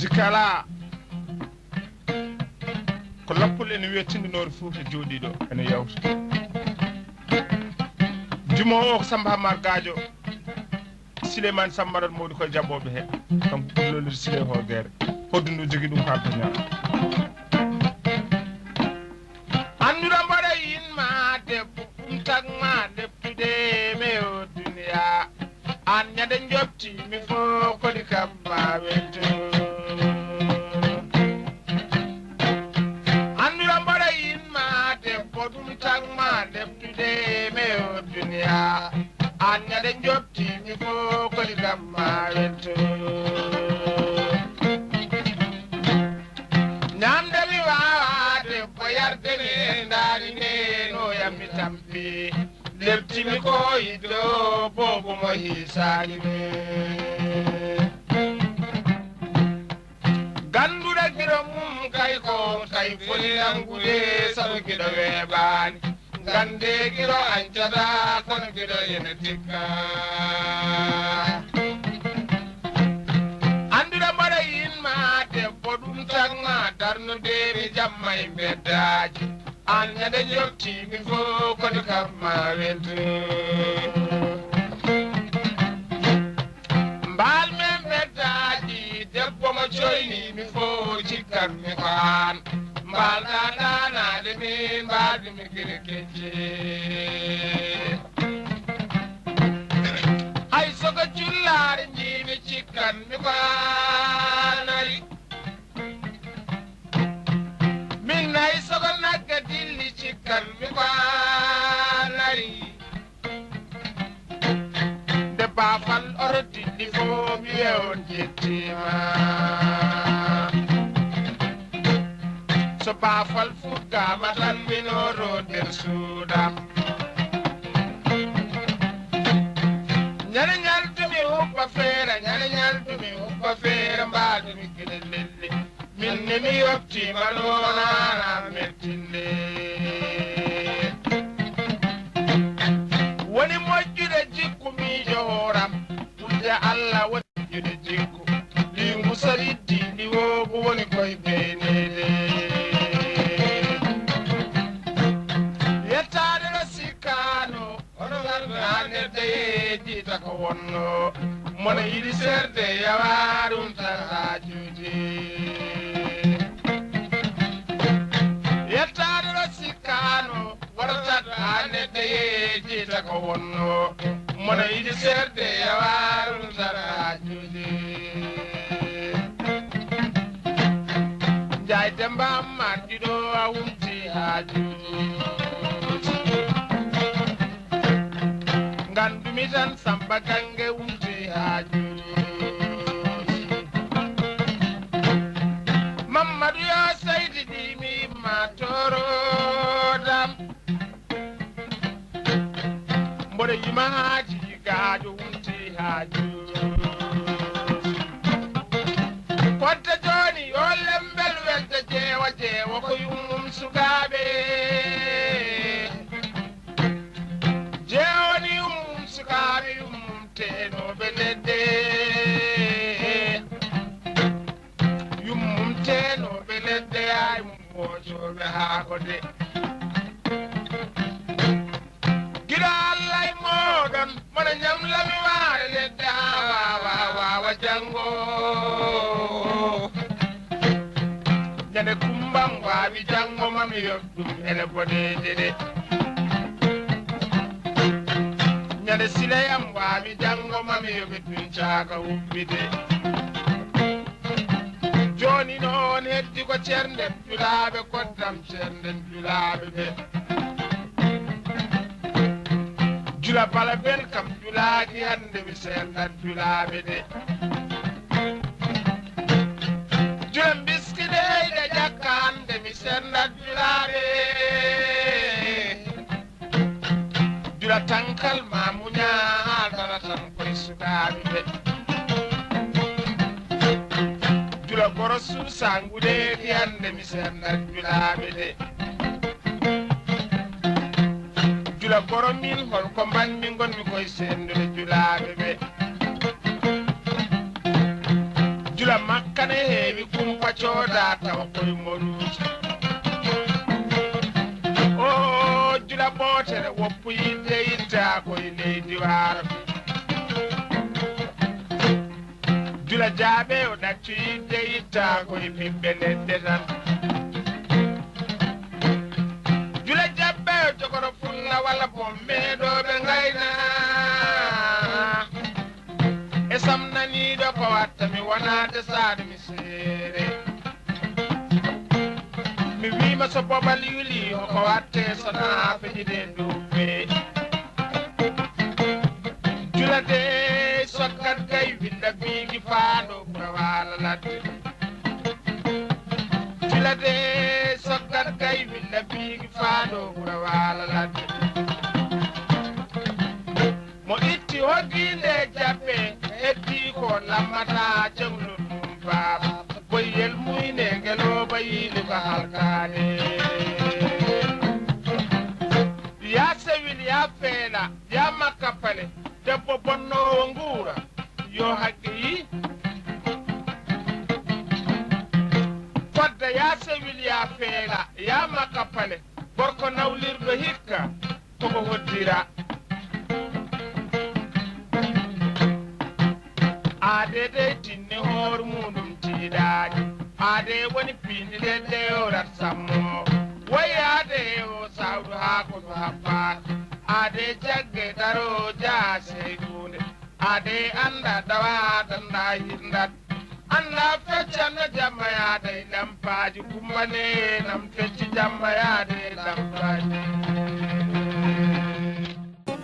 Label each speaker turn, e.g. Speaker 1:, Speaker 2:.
Speaker 1: jikala ko lappol ene wettindinore fof e jooɗiɗo ene yawta jumo o ko Samba Hamar Gadio Souleymane Sambara mawɗi koye jabboɓe he kanko ɓullolide Sile Hoguere hoddu ndu jogui ɗum ha daña andura mbaɗa yinma debbo ɗum tagma deptude me o duniya an ñande joftimi fo kodi kam ma welto andura mbaɗa yinma debbo ɗum tagma deptude me o duniya an ñande joftimi fo kodi kam ma welto ñamde mi wawa debbo yardene ndaari nde no yammi tampi leptimi ko yiɗɗo bobo mo hisani me ganduɗa giɗo mum kay ko kay foti nangude saɗo giɗo weɓani gande giɗo ancata kono giɗo ene tikka anduɗa mbaɗa yinma debbo ɗum tagma darnude mi jamma e beddaji an ñande joftimi fo kodi kam ma welto mbal men beddaji debbo mo coynimi fo cikkanmi ko an mbalɗa ɗanade min mbalɗimi gueɗe kecce hay soko jullare jimi cikkanmi ko anari min hay soko nagga dilli cikkanmi ko anari nde bafal oro dilli fo mi wewon jettima so bafal fuɗɗama tan minoro nder suudam ñane ñaldumi hubba feere ñane ñaldumi hubba feere mbaadumi gueɗe lelli min ne mi yoftima noonana mettinde woni moƴƴude jikku miijo hooram wulde Allah woni moƴƴude jikku ɗi ngusariddi ɗi woogo woni koye beenede yettade ɗo sikkano oɗo gargane deyeejita ko wonno mona yiɗi serde yawa ɗum tan hajuji yettade ɗo sikkano waɗatat ha neɗɗo yeejita ko wonno mona yiɗi serde yawa ɗum tan hajuji jayde mbammarɗi ɗo a wumti hajuji gandumi tan Samba Gange wumti hajuji Mamadou yo Seydi ɗimi yimma torodam mboɗo yima haaji Gadio wumti hajuji kodde joni yo lembel welde jeewa jeewa ko yummum sukaɓe jeewoni yummum sukaɓe yummum tenoɓe ledde yummum tenoɓe ledde ay mum wocoɓe haako de giɗo Allah e moɗon moɗo ñamlami waare ledde ha wawa janggo ñande kumbam wawi janggo mami yoɓɗum ene boɗeje de ñande sileyam wawi janggo mami yoɓe ɗum caka hubbide joni noon heddi ko cernden julaɓe koddam cernden julaɓe ɓe jula bala ben kam julaaki hande mi sendat julaɓe de jula biskideyde jakka hande mi sendat julaɓe jula tankal mamuña haaldara tan koye sukaɓe ɓe jula goro suusa nguɗeeki hande mi sendat julaɓe de jula goro min holko mbanmi gonmi koye sendude julaɓe ɓe jula makkane heewi kumpa cooda tawa koye moruuji o jula ɓootere woppu yidde yidda koye leydi waaro jula jaaɓe o ɗaccu yidde yidda koye ɓiɓɓe leɗɗe tan jula jaɓɓe o jogoro fulla walla bommeeɗoɓe ngayna e samnaniiɗo ko watta mi wonaade saade mi seere mi wiima so bobal yuli hoko watte so naafe jiɗe duuɓe jula de sokkat gay winda biigi faaɗo ɓura waala ladde jula de sokkat gay winda biigi faaɗo ɓura waala ladde mo itti hoggiinde jaɓɓe heddi ko lammata jawlu ɗum baaba boyyel muyne ngeloba yiili ko halkaade ya sewil ya feela ya makka pale debbo bonnowo nguura yo haqqe yi fodda ya sewil ya feela ya makka pale gorko nawlirɗo hikka koko hoddira ade de tinni hoore muɗum tiiɗaaji ade woni piindi leɗɗe o rat sammo woyade o sawdu haa ko no habbaat ade jagge daro jaa seygunde ade anda dawa danda hirndat anda feccanno jamma yaade e lampaaji kumbane nam fecci jamma yaade e lampaaji